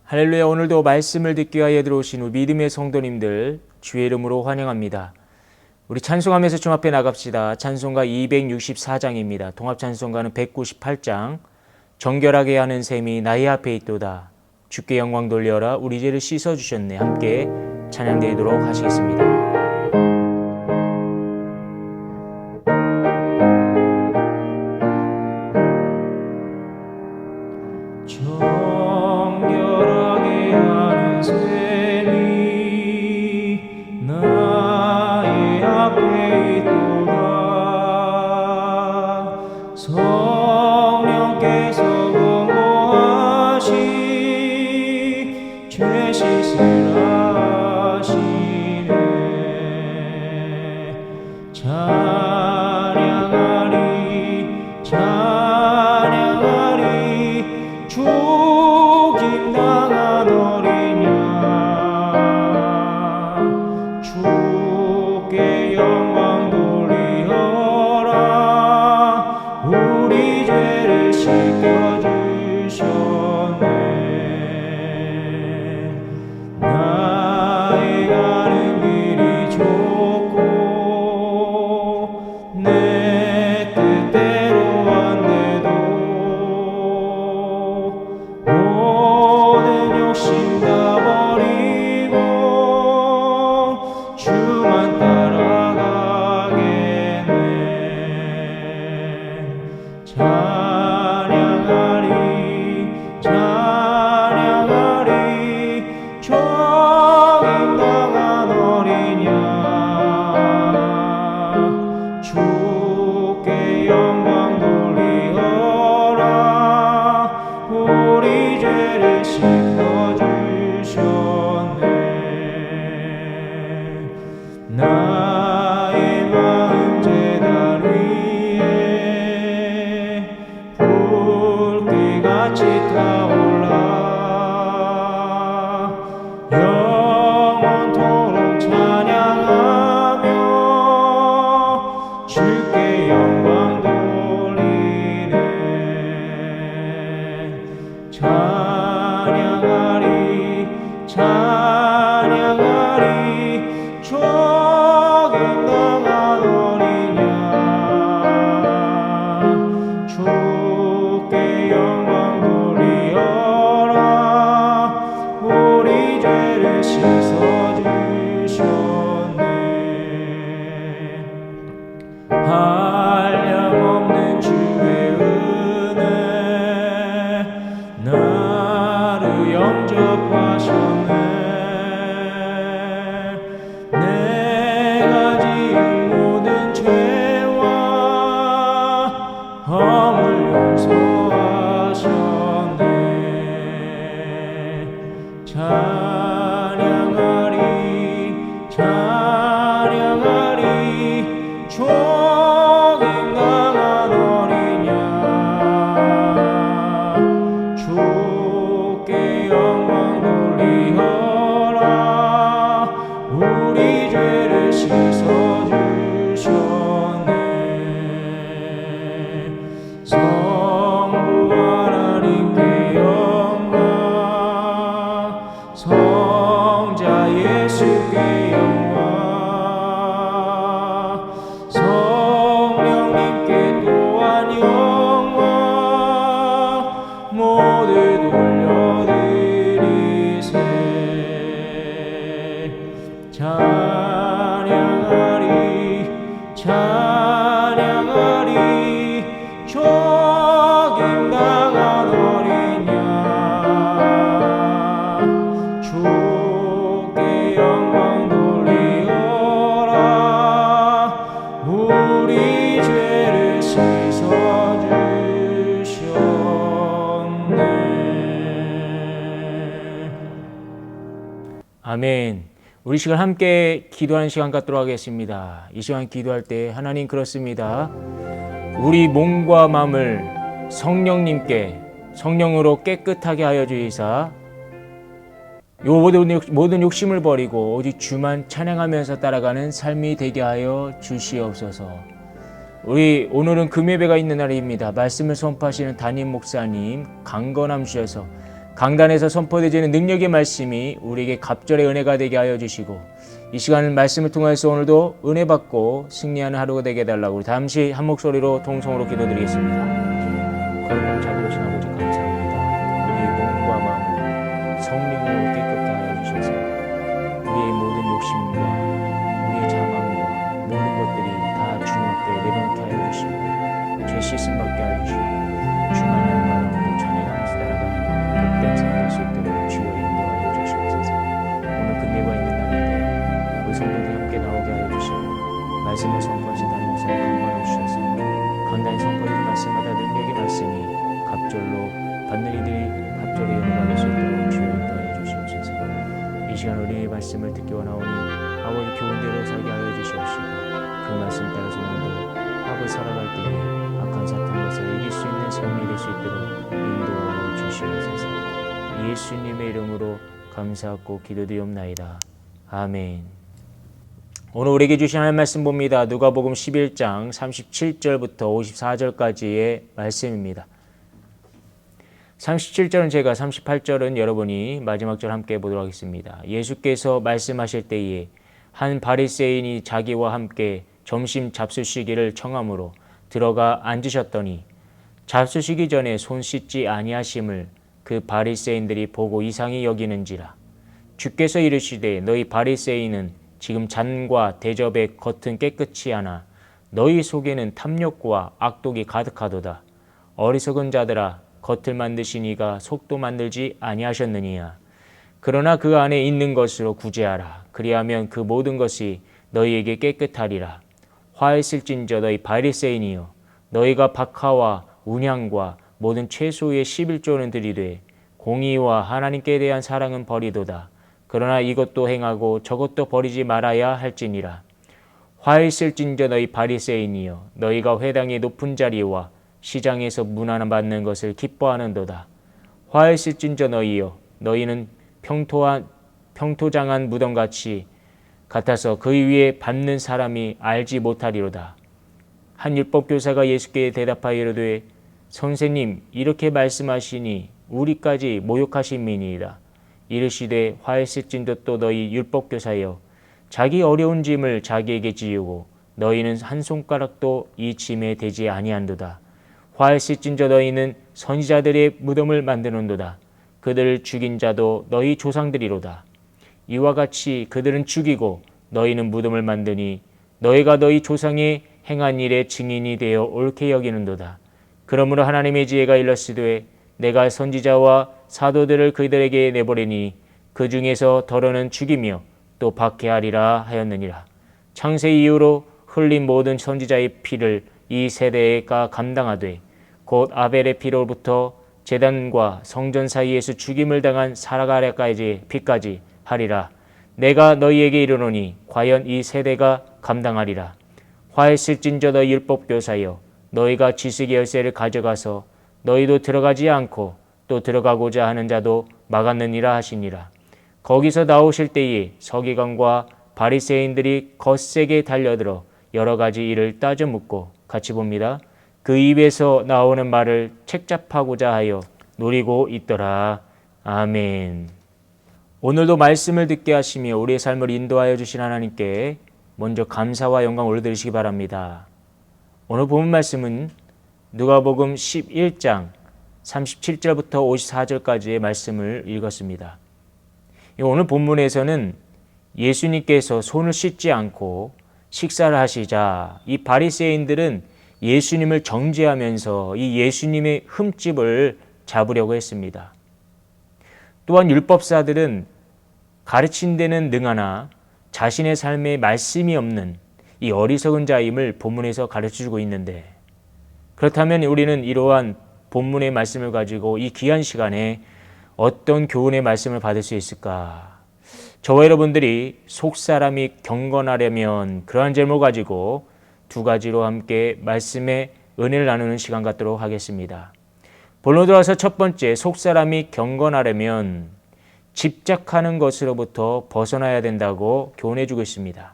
할렐루야. 오늘도 말씀을 듣기 위하여 들어오신 우리 믿음의 성도님들 주의 이름으로 환영합니다. 우리 찬송하면서 좀 앞에 나갑시다. 찬송가 264장입니다. 통합찬송가는 198장. 정결하게 하는 셈이 나의 앞에 있도다. 주께 영광 돌려라. 우리 죄를 씻어주셨네. 함께 찬양드리도록 하시겠습니다. 아멘. 우리 시간 함께 기도하는 시간 갖도록 하겠습니다. 이 시간 기도할 때 하나님 그렇습니다. 우리 몸과 마음을 성령으로 깨끗하게 하여 주이사 모든 욕심을 버리고 오직 주만 찬양하면서 따라가는 삶이 되게 하여 주시옵소서. 우리 오늘은 금예배가 있는 날입니다. 말씀을 선포하시는 담임 목사님 강건함 주셔서 강단에서 선포되지는 능력의 말씀이 우리에게 갑절의 은혜가 되게 하여 주시고 이 시간을 말씀을 통해서 오늘도 은혜 받고 승리하는 하루가 되게 해달라고 우리 잠시 한 목소리로 동성으로 기도드리겠습니다. 거룩한 자비로우신 아버지 감사합니다. 우리의 몸과 마음을 성령으로 깨끗게 하여 주셔서 우리의 모든 욕심과 우리의 자망과 모든 것들이 다 주님 앞에 내려놓게 하여 주시고 죄 씻음 받게 하여 주시고 주만 날마다 오늘 찬양하면서 따라가는 복된 삶 될 수 있도록 주여 인도하여 주시옵소서. 오늘 금요가 있는 날인데 우리 성도들이 함께 나오게 하여 주시고 말씀을 선포하신 담임 목사님 감사하여 주셔서 강단에 선포된 말씀마다 능력의 말씀이 갑절로 받는 이들이 갑절의 연을 받을 수 있도록 주여 인도하여 주시옵소서. 이 시간 우리의 말씀을 듣기 원하오니 아버지 교훈대로 살게 하여 주시옵시고 그 말씀 따라서 오늘도 아버지 살아갈 때에 악한 사탄 것을 이길 수 있는 삶이 될 수 있도록 인도하여 주시옵소서. 예수님의 이름으로 감사하고 기도드리옵나이다. 아멘. 오늘 우리에게 주신 하나님 말씀 봅니다. 누가복음 11장 37절부터 54절까지의 말씀입니다. 37절은 제가 38절은 여러분이 마지막 절 함께 보도록 하겠습니다. 예수께서 말씀하실 때에 한 바리새인이 자기와 함께 점심 잡수시기를 청함으로 들어가 앉으셨더니 잡수시기 전에 손 씻지 아니하심을 그 바리새인들이 보고 이상히 여기는지라. 주께서 이르시되 너희 바리새인은 지금 잔과 대접의 겉은 깨끗이 하나 너희 속에는 탐욕과 악독이 가득하도다. 어리석은 자들아 겉을 만드시니가 속도 만들지 아니하셨느니야. 그러나 그 안에 있는 것으로 구제하라. 그리하면 그 모든 것이 너희에게 깨끗하리라. 화했을진저 너희 바리새인이여 너희가 박하와 운향과 모든 채소의 11조는 드리되 공의와 하나님께 대한 사랑은 버리도다. 그러나 이것도 행하고 저것도 버리지 말아야 할지니라. 화있을진저 너희 바리새인이여 너희가 회당의 높은 자리와 시장에서 문안 받는 것을 기뻐하는도다. 화있을진저 너희여 너희는 평토장한 무덤같이 같아서 그 위에 밟는 사람이 알지 못하리로다. 한 율법교사가 예수께 대답하여 이르되 선생님 이렇게 말씀하시니 우리까지 모욕하심이니이다. 이르시되 화했을진도 또 너희 율법교사여 자기 어려운 짐을 자기에게 지우고 너희는 한 손가락도 이 짐에 대지 아니한도다. 화했을진저 너희는 선지자들의 무덤을 만드는도다. 그들을 죽인 자도 너희 조상들이로다. 이와 같이 그들은 죽이고 너희는 무덤을 만드니 너희가 너희 조상이 행한 일의 증인이 되어 옳게 여기는도다. 그러므로 하나님의 지혜가 일렀으되 내가 선지자와 사도들을 그들에게 내보내니 그 중에서 더러는 죽이며 또 박해하리라 하였느니라. 창세 이후로 흘린 모든 선지자의 피를 이 세대가 감당하되 곧 아벨의 피로부터 제단과 성전 사이에서 죽임을 당한 사라가랴까지 피까지 하리라. 내가 너희에게 이르노니 과연 이 세대가 감당하리라. 화했을진저 너희 율법교사여 너희가 지식의 열쇠를 가져가서 너희도 들어가지 않고 또 들어가고자 하는 자도 막았느니라 하시니라. 거기서 나오실 때에 서기관과 바리새인들이 거세게 달려들어 여러 가지 일을 따져 묻고 같이 봅니다. 그 입에서 나오는 말을 책잡하고자 하여 노리고 있더라. 아멘. 오늘도 말씀을 듣게 하시며 우리의 삶을 인도하여 주신 하나님께 먼저 감사와 영광 올려드리시기 바랍니다. 오늘 본 말씀은 누가복음 11장 37절부터 54절까지의 말씀을 읽었습니다. 오늘 본문에서는 예수님께서 손을 씻지 않고 식사를 하시자 이 바리새인들은 예수님을 정죄하면서 이 예수님의 흠집을 잡으려고 했습니다. 또한 율법사들은 가르친 데는 능하나 자신의 삶에 말씀이 없는 이 어리석은 자임을 본문에서 가르쳐주고 있는데 그렇다면 우리는 이러한 본문의 말씀을 가지고 이 귀한 시간에 어떤 교훈의 말씀을 받을 수 있을까? 저와 여러분들이 속사람이 경건하려면 그러한 제목을 가지고 두 가지로 함께 말씀의 은혜를 나누는 시간 갖도록 하겠습니다. 본론 들어와서 첫 번째, 속사람이 경건하려면 집착하는 것으로부터 벗어나야 된다고 교훈해 주고 있습니다.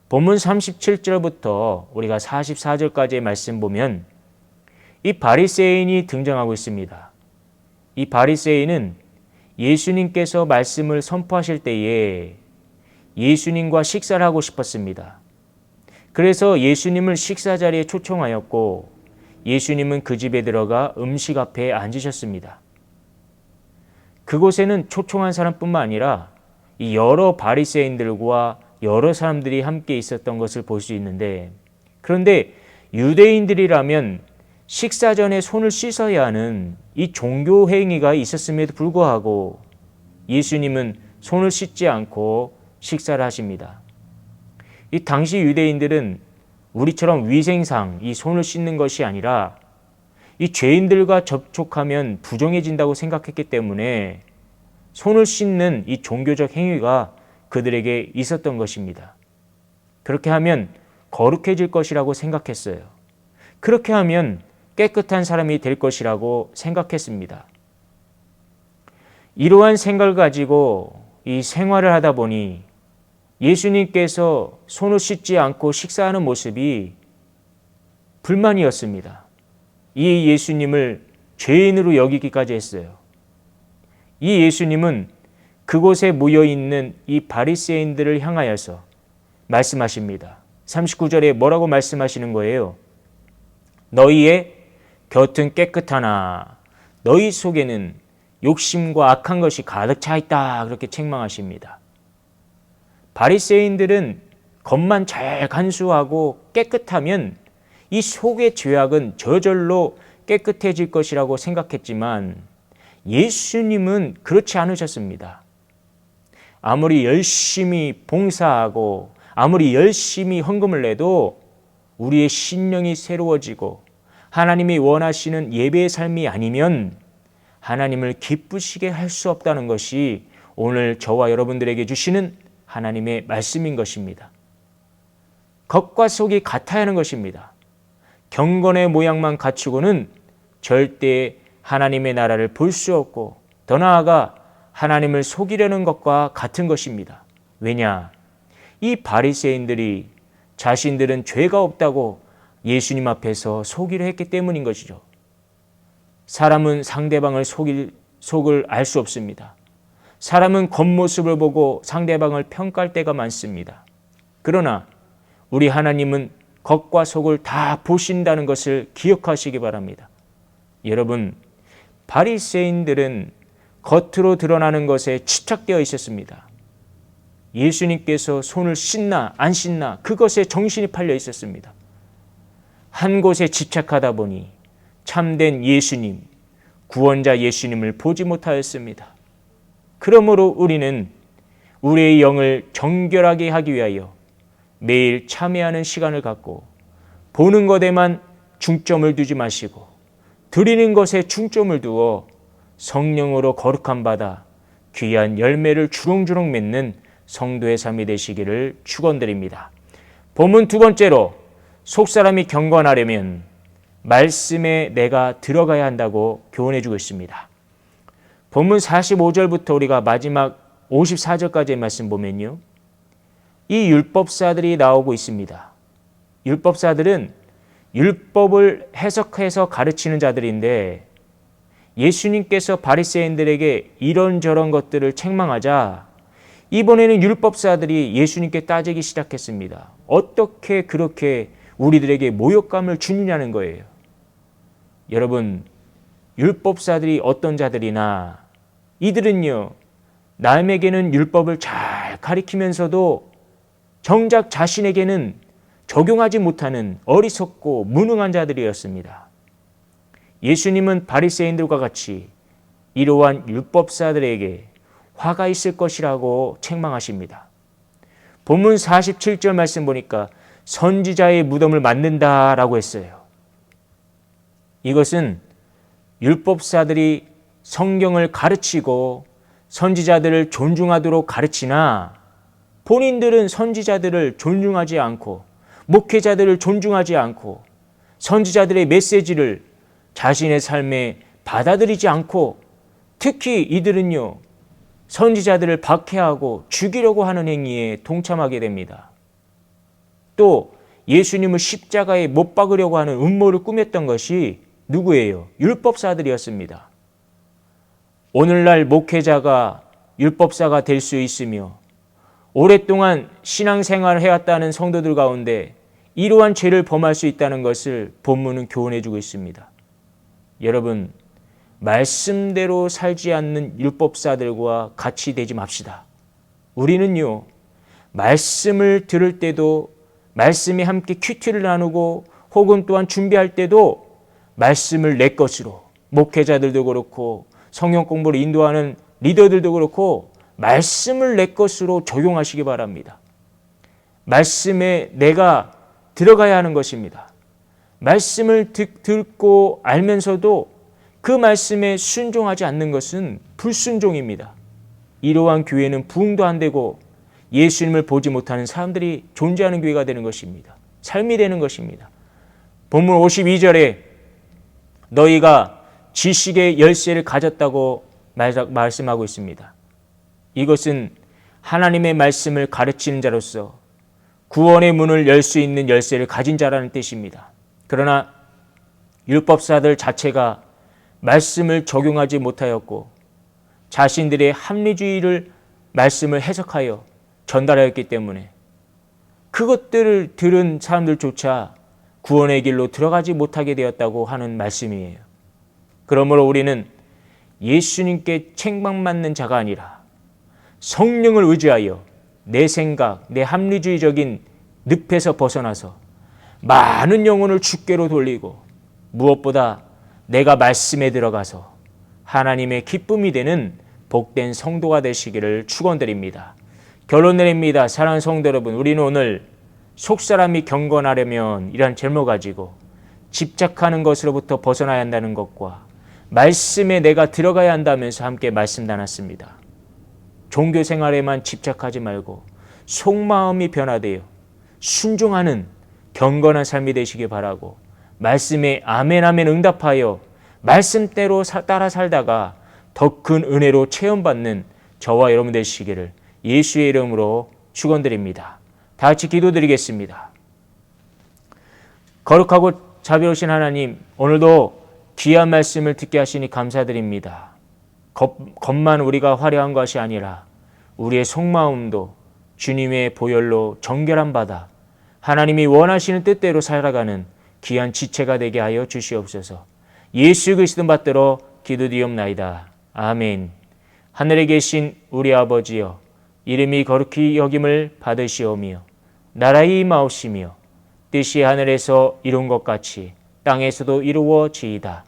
본문 37절부터 우리가 44절까지의 말씀 보면 이 바리새인이 등장하고 있습니다. 이 바리새인은 예수님께서 말씀을 선포하실 때에 예수님과 식사를 하고 싶었습니다. 그래서 예수님을 식사 자리에 초청하였고 예수님은 그 집에 들어가 음식 앞에 앉으셨습니다. 그곳에는 초청한 사람뿐만 아니라 이 여러 바리새인들과 여러 사람들이 함께 있었던 것을 볼 수 있는데, 그런데 유대인들이라면 식사 전에 손을 씻어야 하는 이 종교 행위가 있었음에도 불구하고 예수님은 손을 씻지 않고 식사를 하십니다. 이 당시 유대인들은 우리처럼 위생상 이 손을 씻는 것이 아니라 이 죄인들과 접촉하면 부정해진다고 생각했기 때문에 손을 씻는 이 종교적 행위가 그들에게 있었던 것입니다. 그렇게 하면 거룩해질 것이라고 생각했어요. 그렇게 하면 깨끗한 사람이 될 것이라고 생각했습니다. 이러한 생각을 가지고 이 생활을 하다 보니 예수님께서 손을 씻지 않고 식사하는 모습이 불만이었습니다. 이 예수님을 죄인으로 여기기까지 했어요. 이 예수님은 그곳에 모여있는 이 바리새인들을 향하여서 말씀하십니다. 39절에 뭐라고 말씀하시는 거예요? 너희의 곁은 깨끗하나 너희 속에는 욕심과 악한 것이 가득 차 있다. 그렇게 책망하십니다. 바리새인들은 겉만 잘 간수하고 깨끗하면 이 속의 죄악은 저절로 깨끗해질 것이라고 생각했지만 예수님은 그렇지 않으셨습니다. 아무리 열심히 봉사하고 아무리 열심히 헌금을 내도 우리의 심령이 새로워지고 하나님이 원하시는 예배의 삶이 아니면 하나님을 기쁘시게 할 수 없다는 것이 오늘 저와 여러분들에게 주시는 하나님의 말씀인 것입니다. 겉과 속이 같아야 하는 것입니다. 경건의 모양만 갖추고는 절대 하나님의 나라를 볼 수 없고 더 나아가 하나님을 속이려는 것과 같은 것입니다. 왜냐? 이 바리새인들이 자신들은 죄가 없다고 예수님 앞에서 속이려 했기 때문인 것이죠. 사람은 상대방을 속을 알 수 없습니다. 사람은 겉모습을 보고 상대방을 평가할 때가 많습니다. 그러나 우리 하나님은 겉과 속을 다 보신다는 것을 기억하시기 바랍니다. 여러분, 바리새인들은 겉으로 드러나는 것에 집착되어 있었습니다. 예수님께서 손을 씻나 안 씻나 그것에 정신이 팔려 있었습니다. 한 곳에 집착하다 보니 참된 예수님, 구원자 예수님을 보지 못하였습니다. 그러므로 우리는 우리의 영을 정결하게 하기 위하여 매일 참회하는 시간을 갖고 보는 것에만 중점을 두지 마시고 드리는 것에 중점을 두어 성령으로 거룩함 받아 귀한 열매를 주렁주렁 맺는 성도의 삶이 되시기를 축원드립니다. 본문 두 번째로 속사람이 경건하려면 말씀에 내가 들어가야 한다고 교훈해 주고 있습니다. 본문 45절부터 우리가 마지막 54절까지의 말씀 보면요, 이 율법사들이 나오고 있습니다. 율법사들은 율법을 해석해서 가르치는 자들인데 예수님께서 바리새인들에게 이런저런 것들을 책망하자 이번에는 율법사들이 예수님께 따지기 시작했습니다. 어떻게 그렇게 우리들에게 모욕감을 주느냐는 거예요. 여러분, 율법사들이 어떤 자들이나 이들은요, 남에게는 율법을 잘 가리키면서도 정작 자신에게는 적용하지 못하는 어리석고 무능한 자들이었습니다. 예수님은 바리새인들과 같이 이러한 율법사들에게 화가 있을 것이라고 책망하십니다. 본문 47절 말씀 보니까 선지자의 무덤을 만든다라고 했어요. 이것은 율법사들이 성경을 가르치고 선지자들을 존중하도록 가르치나 본인들은 선지자들을 존중하지 않고 목회자들을 존중하지 않고 선지자들의 메시지를 자신의 삶에 받아들이지 않고 특히 이들은요, 선지자들을 박해하고 죽이려고 하는 행위에 동참하게 됩니다. 또 예수님을 십자가에 못 박으려고 하는 음모를 꾸몄던 것이 누구예요? 율법사들이었습니다. 오늘날 목회자가 율법사가 될 수 있으며 오랫동안 신앙생활을 해왔다는 성도들 가운데 이러한 죄를 범할 수 있다는 것을 본문은 교훈해 주고 있습니다. 여러분, 말씀대로 살지 않는 율법사들과 같이 되지 맙시다. 우리는요, 말씀을 들을 때도 말씀에 함께 큐티를 나누고 혹은 또한 준비할 때도 말씀을 내 것으로, 목회자들도 그렇고 성경 공부를 인도하는 리더들도 그렇고 말씀을 내 것으로 적용하시기 바랍니다. 말씀에 내가 들어가야 하는 것입니다. 말씀을 듣고 알면서도 그 말씀에 순종하지 않는 것은 불순종입니다. 이러한 교회는 부흥도 안 되고 예수님을 보지 못하는 사람들이 존재하는 교회가 되는 것입니다. 삶이 되는 것입니다. 본문 52절에 너희가 지식의 열쇠를 가졌다고 말씀하고 있습니다. 이것은 하나님의 말씀을 가르치는 자로서 구원의 문을 열 수 있는 열쇠를 가진 자라는 뜻입니다. 그러나 율법사들 자체가 말씀을 적용하지 못하였고 자신들의 합리주의를 말씀을 해석하여 전달하였기 때문에 그것들을 들은 사람들조차 구원의 길로 들어가지 못하게 되었다고 하는 말씀이에요. 그러므로 우리는 예수님께 책망받는 자가 아니라 성령을 의지하여 내 생각, 내 합리주의적인 늪에서 벗어나서 많은 영혼을 주께로 돌리고 무엇보다 내가 말씀에 들어가서 하나님의 기쁨이 되는 복된 성도가 되시기를 축원드립니다. 결론 내립니다. 사랑하는 성도 여러분, 우리는 오늘 속사람이 경건하려면 이란 제목 가지고 집착하는 것으로부터 벗어나야 한다는 것과 말씀에 내가 들어가야 한다면서 함께 말씀 나눴습니다. 종교 생활에만 집착하지 말고 속마음이 변화되어 순종하는 경건한 삶이 되시기 바라고 말씀에 아멘 아멘 응답하여 말씀대로 따라 살다가 더 큰 은혜로 체험받는 저와 여러분 되시기를 예수의 이름으로 축원드립니다. 다 같이 기도드리겠습니다. 거룩하고 자비로우신 하나님, 오늘도 귀한 말씀을 듣게 하시니 감사드립니다. 겉만 우리가 화려한 것이 아니라 우리의 속마음도 주님의 보혈로 정결함 받아 하나님이 원하시는 뜻대로 살아가는 귀한 지체가 되게 하여 주시옵소서. 예수 그리스도 받들어 기도드리옵나이다. 아멘. 하늘에 계신 우리 아버지여, 이름이 거룩히 여김을 받으시오며 나라의 임하옵시며 뜻이 하늘에서 이룬 것 같이 땅에서도 이루어지이다.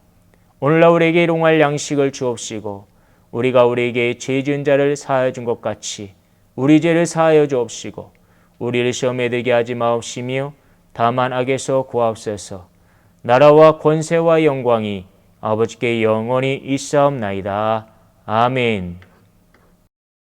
오늘날 우리에게 일용할 양식을 주옵시고 우리가 우리에게 죄 지은 자를 사하여 준 것 같이 우리 죄를 사하여 주옵시고 우리를 시험에 들게 하지 마옵시며 다만 악에서 구하옵소서. 나라와 권세와 영광이 아버지께 영원히 있사옵나이다. 아멘.